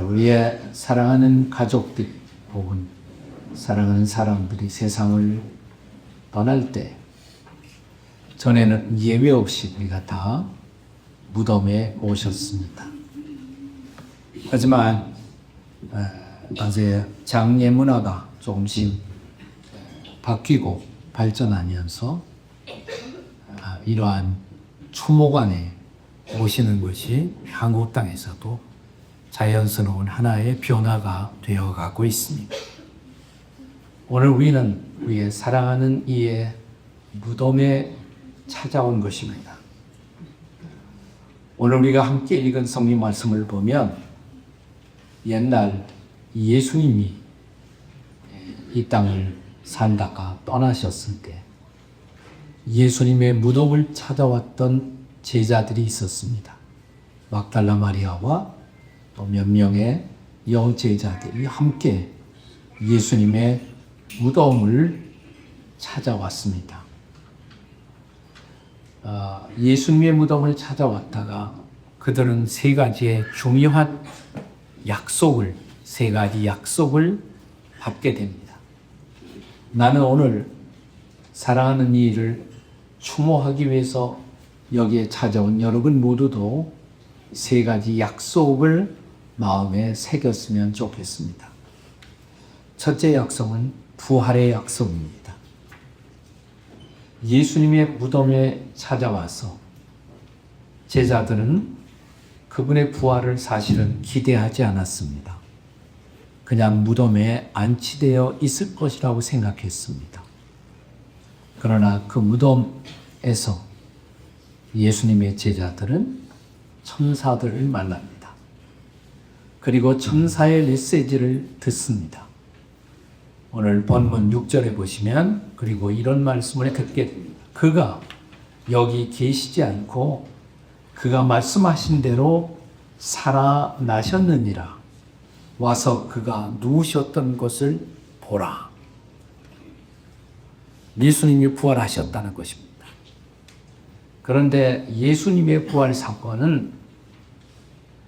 우리의 사랑하는 가족들 혹은 사랑하는 사람들이 세상을 떠날 때 전에는 예외 없이 우리가 다 무덤에 모셨습니다. 하지만 이제 장례 문화가 조금씩 바뀌고 발전하면서 이러한 추모관에 모시는 것이 한국 땅에서도 자연스러운 하나의 변화가 되어가고 있습니다. 오늘 우리는 우리의 사랑하는 이의 무덤에 찾아온 것입니다. 오늘 우리가 함께 읽은 성경 말씀을 보면 옛날 예수님이 이 땅을 살다가 떠나셨을 때 예수님의 무덤을 찾아왔던 제자들이 있었습니다. 막달라 마리아와 또 몇 명의 여제자들이 함께 예수님의 무덤을 찾아왔습니다. 예수님의 무덤을 찾아왔다가 그들은 세 가지 약속을 받게 됩니다. 나는 오늘 사랑하는 이를 추모하기 위해서 여기에 찾아온 여러분 모두도 세 가지 약속을 마음에 새겼으면 좋겠습니다. 첫째 약속은 부활의 약속입니다. 예수님의 무덤에 찾아와서 제자들은 그분의 부활을 사실은 기대하지 않았습니다. 그냥 무덤에 안치되어 있을 것이라고 생각했습니다. 그러나 그 무덤에서 예수님의 제자들은 천사들을 만납니다. 그리고 천사의 메시지를 듣습니다. 오늘 본문 6절에 보시면 그리고 이런 말씀을 듣게 됩니다. 그가 여기 계시지 않고 그가 말씀하신 대로 살아나셨느니라. 와서 그가 누우셨던 것을 보라. 예수님이 부활하셨다는 것입니다. 그런데 예수님의 부활 사건은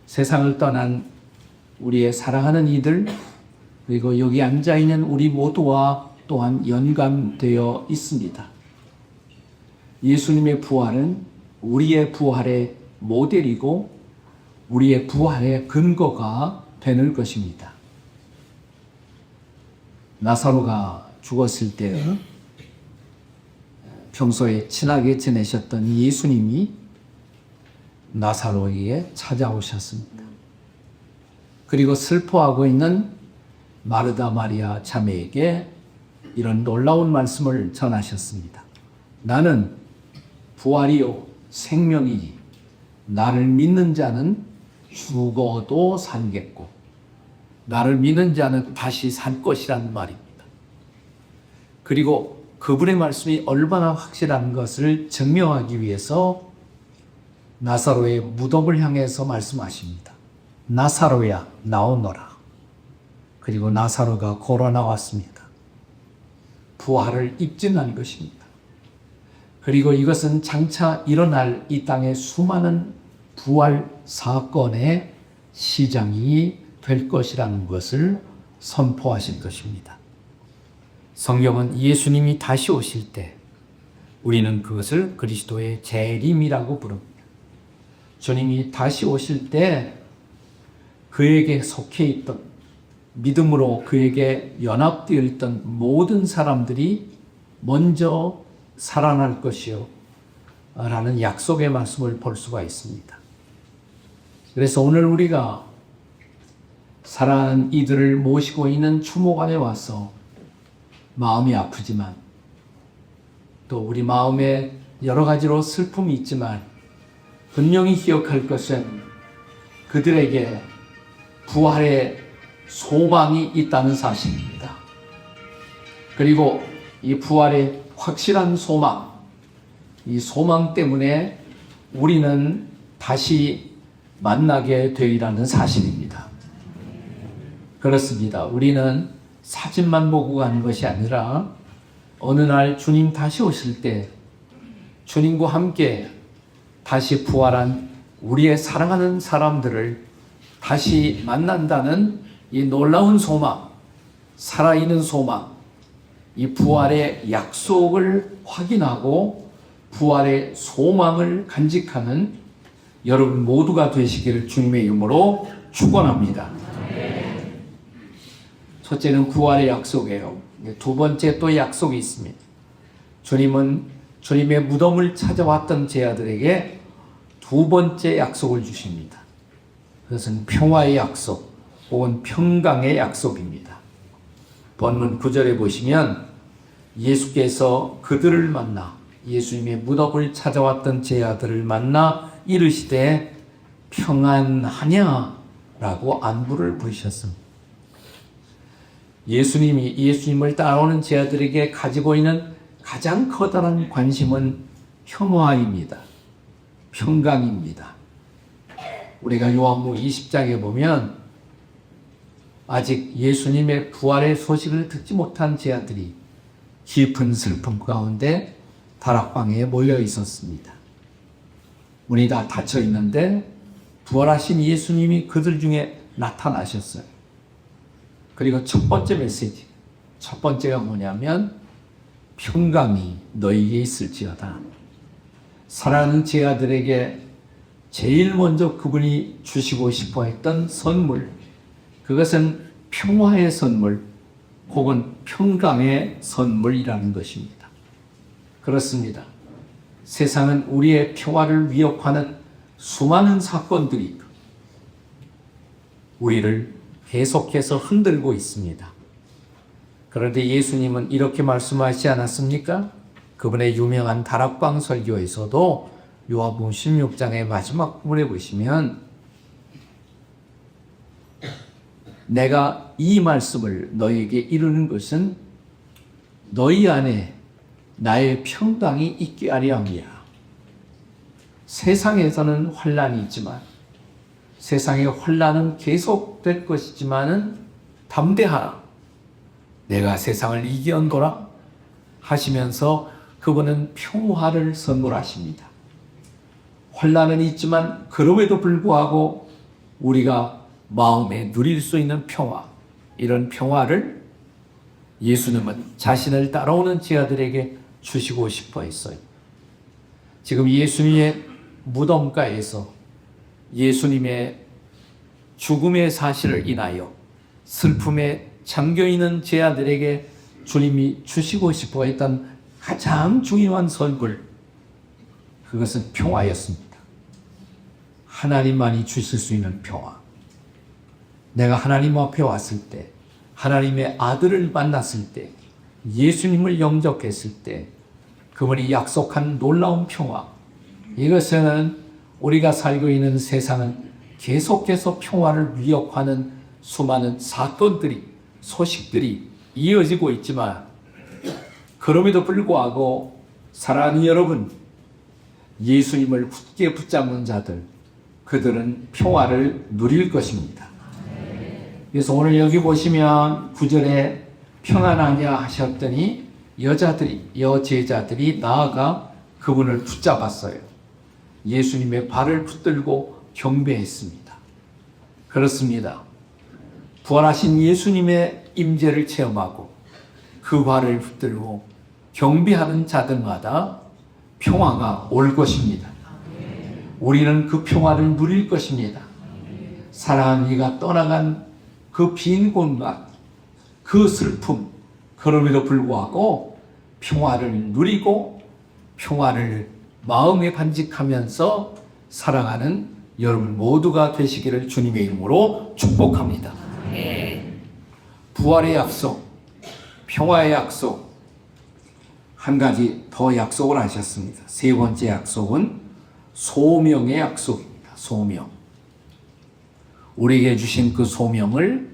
세상을 떠난 우리의 사랑하는 이들 그리고 여기 앉아있는 우리 모두와 또한 연관되어 있습니다. 예수님의 부활은 우리의 부활의 모델이고 우리의 부활의 근거가 되는 것입니다. 나사로가 죽었을 때 평소에 친하게 지내셨던 예수님이 나사로에게 찾아오셨습니다. 그리고 슬퍼하고 있는 마르다 마리아 자매에게 이런 놀라운 말씀을 전하셨습니다. 나는 부활이요 생명이니 나를 믿는 자는 죽어도 살겠고 나를 믿는 자는 다시 살 것이라는 말입니다. 그리고 그분의 말씀이 얼마나 확실한 것을 증명하기 위해서 나사로의 무덤을 향해서 말씀하십니다. 나사로야 나오너라. 그리고 나사로가 걸어 나왔습니다. 부활을 입증한 것입니다. 그리고 이것은 장차 일어날 이 땅의 수많은 부활 사건의 시작이 될 것이라는 것을 선포하실 것입니다. 성경은 예수님이 다시 오실 때 우리는 그것을 그리스도의 재림이라고 부릅니다. 주님이 다시 오실 때 그에게 속해 있던 믿음으로 그에게 연합되어 있던 모든 사람들이 먼저 살아날 것이요 라는 약속의 말씀을 볼 수가 있습니다. 그래서 오늘 우리가 사랑하는 이들을 모시고 있는 추모관에 와서 마음이 아프지만 또 우리 마음에 여러 가지로 슬픔이 있지만 분명히 기억할 것은 그들에게 부활의 소망이 있다는 사실입니다. 그리고 이 부활의 확실한 소망, 이 소망 때문에 우리는 다시 만나게 되리라는 사실입니다. 그렇습니다. 우리는 사진만 보고 가는 것이 아니라 어느 날 주님 다시 오실 때 주님과 함께 다시 부활한 우리의 사랑하는 사람들을 다시 만난다는 이 놀라운 소망, 살아있는 소망, 이 부활의 약속을 확인하고 부활의 소망을 간직하는 여러분 모두가 되시기를 주님의 이름으로 축원합니다. 첫째는 부활의 약속이에요. 두 번째 또 약속이 있습니다. 주님은 주님의 무덤을 찾아왔던 제자들에게 두 번째 약속을 주십니다. 그것은 평화의 약속 혹은 평강의 약속입니다. 본문 9절에 보시면 예수께서 그들을 만나 예수님의 무덤을 찾아왔던 제자들을 만나 이르시되 평안하냐? 라고 안부를 부르셨습니다. 예수님을 따라오는 제자들에게 가지고 있는 가장 커다란 관심은 평화입니다. 평강입니다. 우리가 요한복음 20장에 보면 아직 예수님의 부활의 소식을 듣지 못한 제자들이 깊은 슬픔 가운데 다락방에 모여 있었습니다. 문이 다 닫혀 있는데 부활하신 예수님이 그들 중에 나타나셨어요. 그리고 첫 번째 메시지, 첫 번째가 뭐냐면 평강이 너희에게 있을지어다. 사랑하는 제자들에게 제일 먼저 그분이 주시고 싶어 했던 선물, 그것은 평화의 선물 혹은 평강의 선물이라는 것입니다. 그렇습니다. 세상은 우리의 평화를 위협하는 수많은 사건들이 우리를 계속해서 흔들고 있습니다. 그런데 예수님은 이렇게 말씀하시지 않았습니까? 그분의 유명한 다락방 설교에서도 요한복음 16장의 마지막 부분에 보시면 내가 이 말씀을 너희에게 이루는 것은 너희 안에 나의 평강이 있게 하려 함이야. 세상에서는 환난이 있지만 세상의 환난은 계속될 것이지만은 담대하라. 내가 세상을 이겨온거라 하시면서 그분은 평화를 선물하십니다. 환난은 있지만 그럼에도 불구하고 우리가 마음에 누릴 수 있는 평화, 이런 평화를 예수님은 자신을 따라오는 제자들에게 주시고 싶어 했어요. 지금 예수님의 무덤가에서 예수님의 죽음의 사실을 인하여 슬픔에 잠겨있는 제자들에게 주님이 주시고 싶어 했던 가장 중요한 선물, 그것은 평화였습니다. 하나님만이 주실 수 있는 평화. 내가 하나님 앞에 왔을 때, 하나님의 아들을 만났을 때, 예수님을 영접했을 때 그분이 약속한 놀라운 평화, 이것은 우리가 살고 있는 세상은 계속해서 평화를 위협하는 수많은 사건들이, 소식들이 이어지고 있지만 그럼에도 불구하고 사랑하는 여러분, 예수님을 굳게 붙잡는 자들, 그들은 평화를 누릴 것입니다. 그래서 오늘 여기 보시면 9절에 평안하냐 하셨더니 여제자들이 나아가 그분을 붙잡았어요. 예수님의 발을 붙들고 경배했습니다. 그렇습니다. 부활하신 예수님의 임재를 체험하고 그 발을 붙들고 경배하는 자들마다 평화가 올 것입니다. 우리는 그 평화를 누릴 것입니다. 사랑하는 이가 떠나간 그 빈 공간, 그 슬픔, 그럼에도 불구하고 평화를 누리고 평화를 마음에 간직하면서 살아가는 여러분 모두가 되시기를 주님의 이름으로 축복합니다. 부활의 약속, 평화의 약속, 한 가지 더 약속을 하셨습니다. 세 번째 약속은 소명의 약속입니다. 소명. 우리에게 주신 그 소명을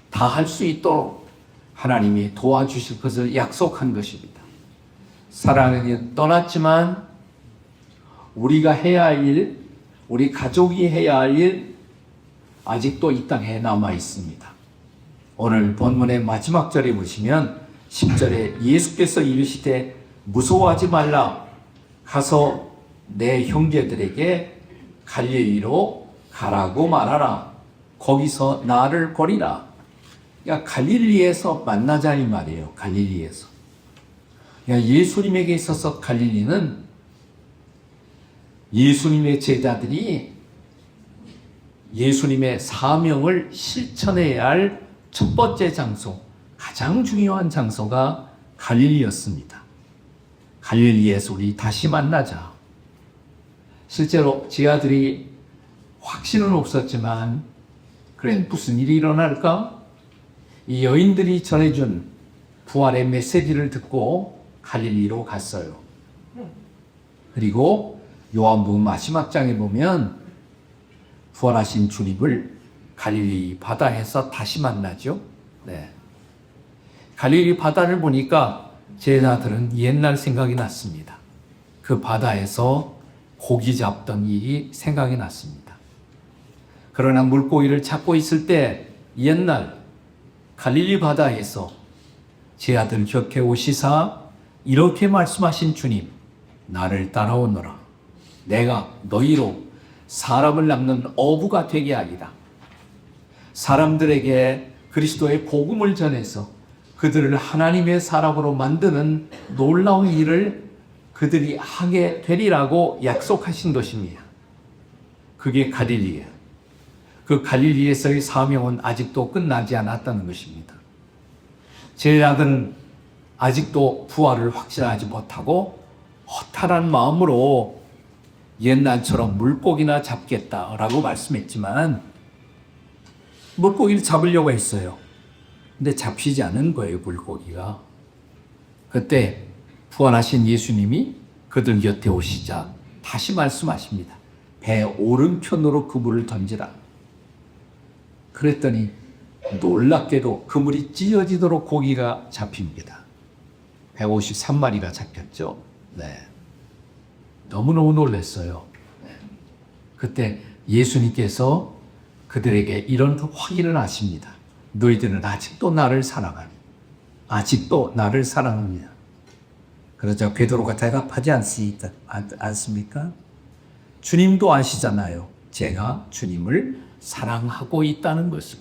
다 할 수 있도록 하나님이 도와주실 것을 약속한 것입니다. 사랑하는 이 떠났지만 우리가 해야 할 일, 우리 가족이 해야 할 일 아직도 이 땅에 남아 있습니다. 오늘 본문의 마지막 절에 보시면 10절에 예수께서 이르시되 무서워하지 말라, 가서 내 형제들에게 갈릴리로 가라고 말하라. 거기서 나를 버리라. 그러니까 갈릴리에서 만나자 이 말이에요. 갈릴리에서. 그러니까 예수님에게 있어서 갈릴리는 예수님의 제자들이 예수님의 사명을 실천해야 할 첫 번째 장소, 가장 중요한 장소가 갈릴리였습니다. 갈릴리에서 우리 다시 만나자. 실제로 제 아들이 확신은 없었지만 그래 무슨 일이 일어날까? 이 여인들이 전해준 부활의 메시지를 듣고 갈릴리로 갔어요. 그리고 요한복음 마지막 장에 보면 부활하신 주님을 갈릴리 바다에서 다시 만나죠. 네. 갈릴리 바다를 보니까 제자들은 옛날 생각이 났습니다. 그 바다에서 고기 잡던 일이 생각이 났습니다. 그러나 물고기를 잡고 있을 때 옛날 갈릴리 바다에서 제 아들 곁에 오시사 이렇게 말씀하신 주님, 나를 따라오너라. 내가 너희로 사람을 낚는 어부가 되게 하리라. 사람들에게 그리스도의 복음을 전해서 그들을 하나님의 사람으로 만드는 놀라운 일을 그들이 하게 되리라고 약속하신 것입니다. 그게 갈릴리예요. 그 갈릴리에서의 사명은 아직도 끝나지 않았다는 것입니다. 제자들은 아직도 부활을 확신하지 못하고 허탈한 마음으로 옛날처럼 물고기나 잡겠다라고 말씀했지만 물고기를 잡으려고 했어요. 근데 잡히지 않은 거예요, 물고기가. 그때 부활하신 예수님이 그들 곁에 오시자 다시 말씀하십니다. 배 오른편으로 그물을 던지라. 그랬더니 놀랍게도 그물이 찢어지도록 고기가 잡힙니다. 153마리가 잡혔죠. 네. 너무너무 놀랐어요. 네. 그때 예수님께서 그들에게 이런 확인을 하십니다. 너희들은 아직도 나를 사랑하니, 아직도 나를 사랑합니다. 그러자 베드로가 대답하지 않습니까? 주님도 아시잖아요. 제가 주님을 사랑하고 있다는 것을.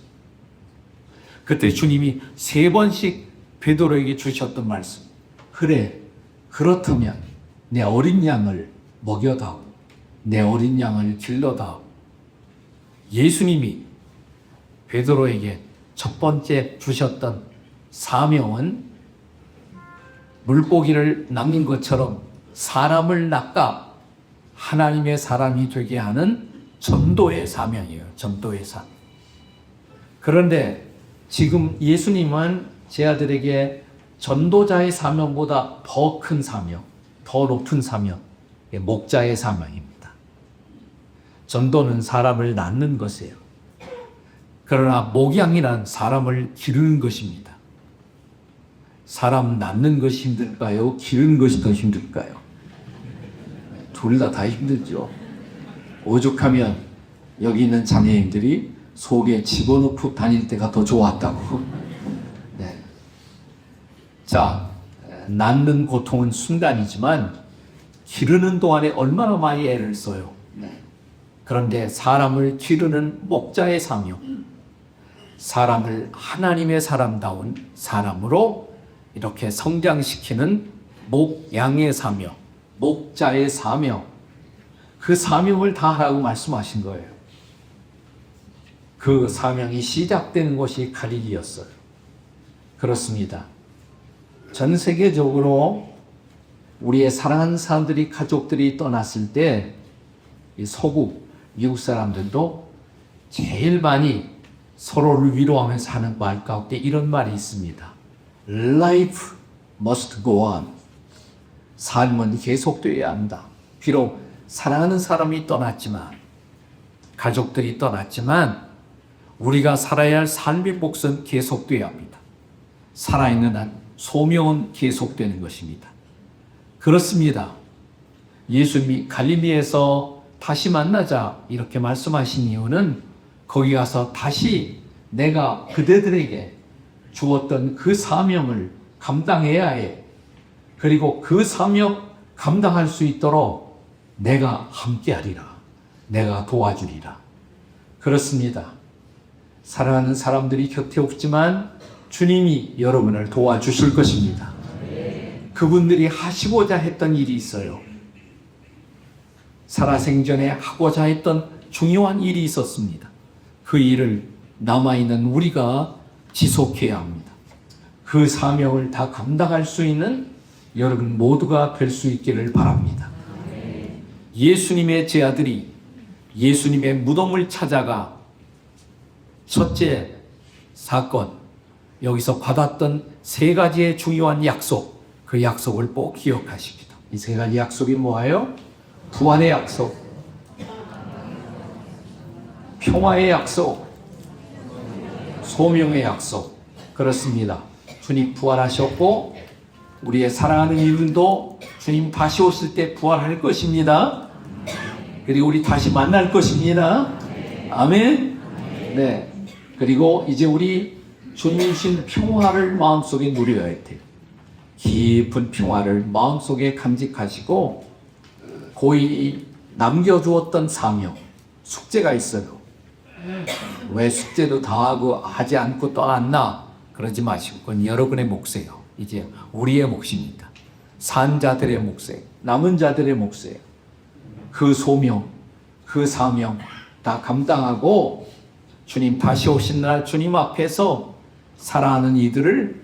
그때 주님이 3번씩 베드로에게 주셨던 말씀. 그래, 그렇다면 내 어린 양을 먹여다오. 내 어린 양을 길러다오. 예수님이 베드로에게 첫 번째 주셨던 사명은 물고기를 낚는 것처럼 사람을 낚아 하나님의 사람이 되게 하는 전도의 사명이에요. 전도의 사명. 그런데 지금 예수님은 제 아들에게 전도자의 사명보다 더 큰 사명, 더 높은 사명, 목자의 사명입니다. 전도는 사람을 낳는 것이에요. 그러나 목양이란 사람을 기르는 것입니다. 사람 낳는 것이 힘들까요? 기르는 것이 더 힘들까요? 둘 다 힘들죠. 오죽하면 여기 있는 자매님들이 속에 집어넣고 다닐 때가 더 좋았다고. 네. 자, 낳는 고통은 순간이지만 기르는 동안에 얼마나 많이 애를 써요. 그런데 사람을 기르는 목자의 사명, 사람을 하나님의 사람다운 사람으로 이렇게 성장시키는 목양의 사명, 목자의 사명, 그 사명을 다하라고 말씀하신 거예요. 그 사명이 시작되는 곳이 갈릴리였어요. 그렇습니다. 전 세계적으로 우리의 사랑하는 사람들이, 가족들이 떠났을 때 이 서구 미국 사람들도 제일 많이 서로를 위로하면서 하는 말 가운데 이런 말이 있습니다. Life must go on. 삶은 계속되어야 한다. 비록 사랑하는 사람이 떠났지만, 가족들이 떠났지만 우리가 살아야 할 삶의 몫은 계속되어야 합니다. 살아있는 한 소명은 계속되는 것입니다. 그렇습니다. 예수님이 갈릴리에서 다시 만나자 이렇게 말씀하신 이유는 거기 가서 다시 내가 그대들에게 주었던 그 사명을 감당해야 해. 그리고 그 사명 감당할 수 있도록 내가 함께하리라. 내가 도와주리라. 그렇습니다. 사랑하는 사람들이 곁에 없지만 주님이 여러분을 도와주실 것입니다. 그분들이 하시고자 했던 일이 있어요. 살아생전에 하고자 했던 중요한 일이 있었습니다. 그 일을 남아있는 우리가 지속해야 합니다. 그 사명을 다 감당할 수 있는 여러분 모두가 될 수 있기를 바랍니다. 예수님의 제자들이 예수님의 무덤을 찾아가 첫째 사건, 여기서 받았던 세 가지의 중요한 약속, 그 약속을 꼭 기억하십니다. 이 세 가지 약속이 뭐예요? 부활의 약속, 평화의 약속, 소명의 약속. 그렇습니다. 주님 부활하셨고 우리의 사랑하는 이들도 주님 다시 오실 때 부활할 것입니다. 그리고 우리 다시 만날 것입니다. 아멘. 네. 그리고 이제 우리 주님 주신 평화를 마음속에 누려야 돼요. 깊은 평화를 마음속에 간직하시고 고이 남겨주었던 사명, 숙제가 있어요. 왜 숙제도 다 하고 하지 않고 떠났나? 그러지 마시고 그건 여러분의 몫이에요. 이제 우리의 몫입니다. 산 자들의 몫이에요. 남은 자들의 몫이에요. 그 소명, 그 사명 다 감당하고 주님 다시 오신 날 주님 앞에서 사랑하는 이들을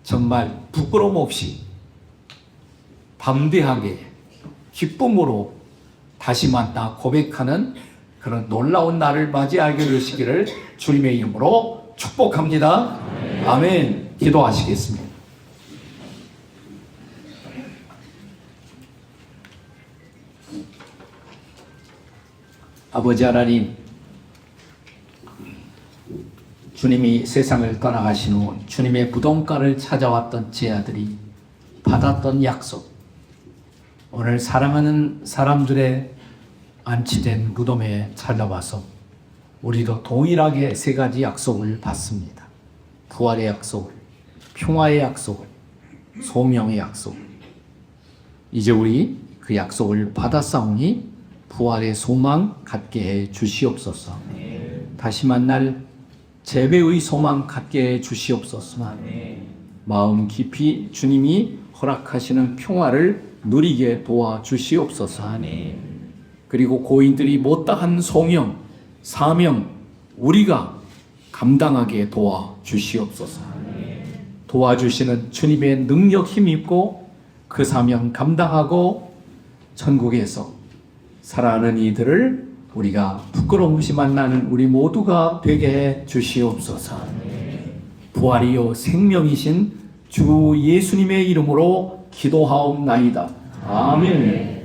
정말 부끄러움 없이 담대하게 기쁨으로 다시 만나 고백하는 그런 놀라운 날을 맞이하게 되시기를 주님의 이름으로 축복합니다. 아멘. 기도하시겠습니다. 아버지 하나님, 주님이 세상을 떠나가신 후 주님의 무덤가를 찾아왔던 제 아들이 받았던 약속, 오늘 사랑하는 사람들의 안치된 무덤에 찾아와서 우리도 동일하게 세 가지 약속을 받습니다. 부활의 약속, 평화의 약속, 소명의 약속. 이제 우리 그 약속을 받았사오니 부활의 소망 갖게 해 주시옵소서. 다시 만날 재배의 소망 갖게 해 주시옵소서. 마음 깊이 주님이 허락하시는 평화를 누리게 도와주시옵소서. 그리고 고인들이 못다한 소명, 사명 우리가 감당하게 도와주시옵소서. 도와주시는 주님의 능력 힘입고 그 사명 감당하고 천국에서 사랑하는 이들을 우리가 부끄러움 없이 만나는 우리 모두가 되게 해 주시옵소서. 부활이요 생명이신 주 예수님의 이름으로 기도하옵나이다. 아멘.